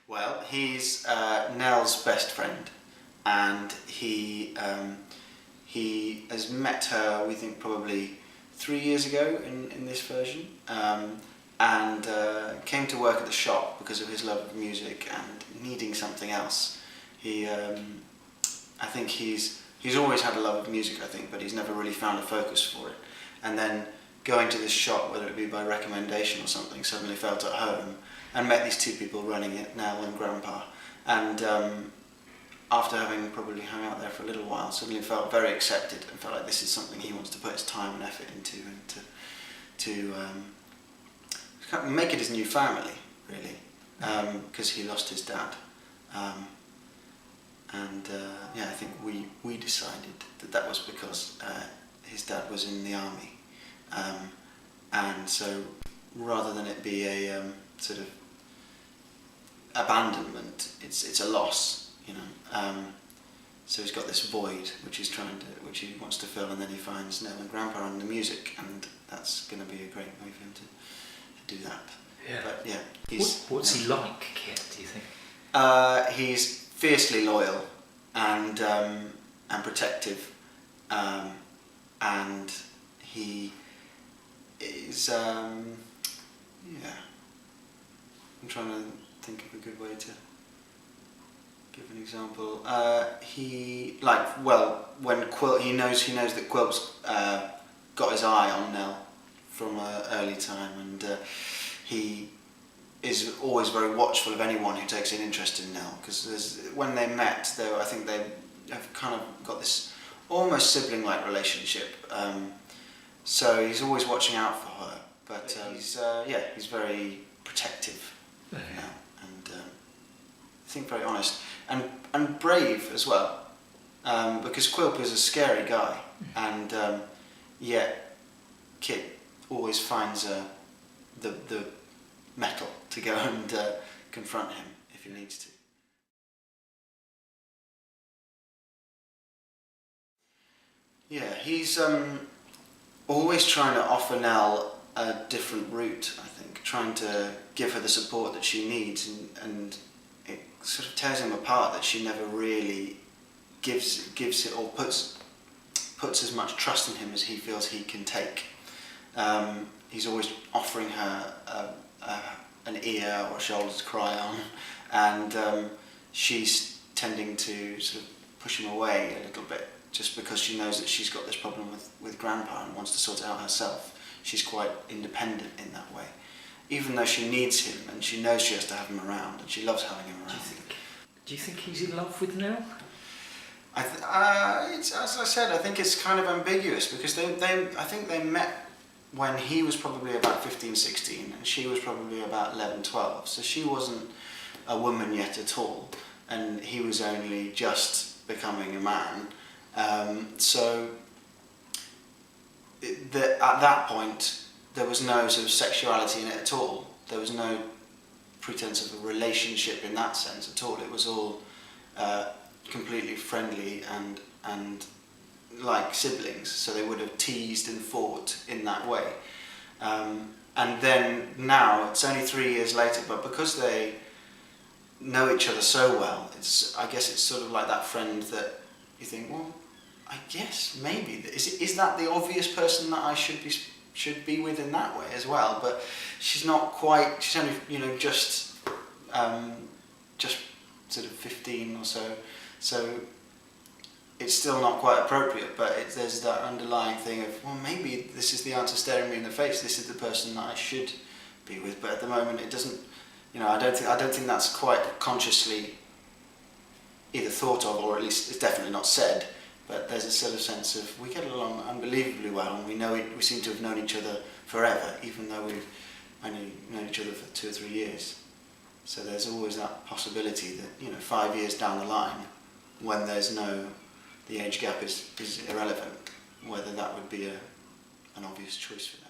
Well, he's Nell's best friend, and he has met her, we think, probably 3 years ago in this version, and came to work at the shop because of his love of music and needing something else. I think he's always had a love of music, I think, but he's never really found a focus for it. And then going to this shop, whether it be by recommendation or something, suddenly felt at home and met these two people running it, Nell and Grandpa. And after having probably hung out there for a little while, suddenly felt very accepted and felt like this is something he wants to put his time and effort into, and to kind of make it his new family, really, because he lost his dad. Yeah, I think we decided that was because his dad was in the army, and so rather than it be a sort of abandonment, it's a loss, you know. So he's got this void which which he wants to fill, and then he finds Nell and Grandpa and the music, and that's going to be a great way for him to do that. Yeah. But yeah, what's he like, Kit? Do you think? He's fiercely loyal and protective, and he is yeah. I'm trying to think of a good way to give an example. When Quilp, he knows that Quilp's got his eye on Nell from an early time, and he is always very watchful of anyone who takes an interest in Nell, because when they met, I think they have kind of got this almost sibling-like relationship. So he's always watching out for her, but he's very protective now, and I think very honest and brave as well, because Quilp is a scary guy, and yet Kit always finds the mettle to go and confront him if he needs to. Yeah, he's always trying to offer Nell a different route, I think, trying to give her the support that she needs, and it sort of tears him apart that she never really gives it, or puts as much trust in him as he feels he can take. He's always offering her an ear or a shoulder to cry on, and she's tending to sort of push him away a little bit, just because she knows that she's got this problem with Grandpa and wants to sort it out herself. She's quite independent in that way, even though she needs him and she knows she has to have him around, and she loves having him around. Do you think he's in love with Nell? It's, as I said, I think it's kind of ambiguous, because I think they met when he was probably about 15, 16, and she was probably about 11, 12. So she wasn't a woman yet at all, and he was only just becoming a man. So at that point, there was no sort of sexuality in it at all. There was no pretense of a relationship in that sense at all. It was all completely friendly and like siblings, so they would have teased and fought in that way. And then now, it's only 3 years later, but because they know each other so well, I guess it's sort of like that friend that you think, well, I guess maybe is that the obvious person that I should be with in that way as well? But she's not quite. She's only just sort of 15 or so. So it's still not quite appropriate. But there's that underlying thing of, well, maybe this is the answer staring me in the face. This is the person that I should be with. But at the moment, it doesn't. I don't think that's quite consciously either thought of, or at least it's definitely not said. But there's a sort of sense of, we get along unbelievably well, and we seem to have known each other forever, even though we've only known each other for 2 or 3 years. So there's always that possibility that 5 years down the line, when the age gap is irrelevant, whether that would be an obvious choice for them.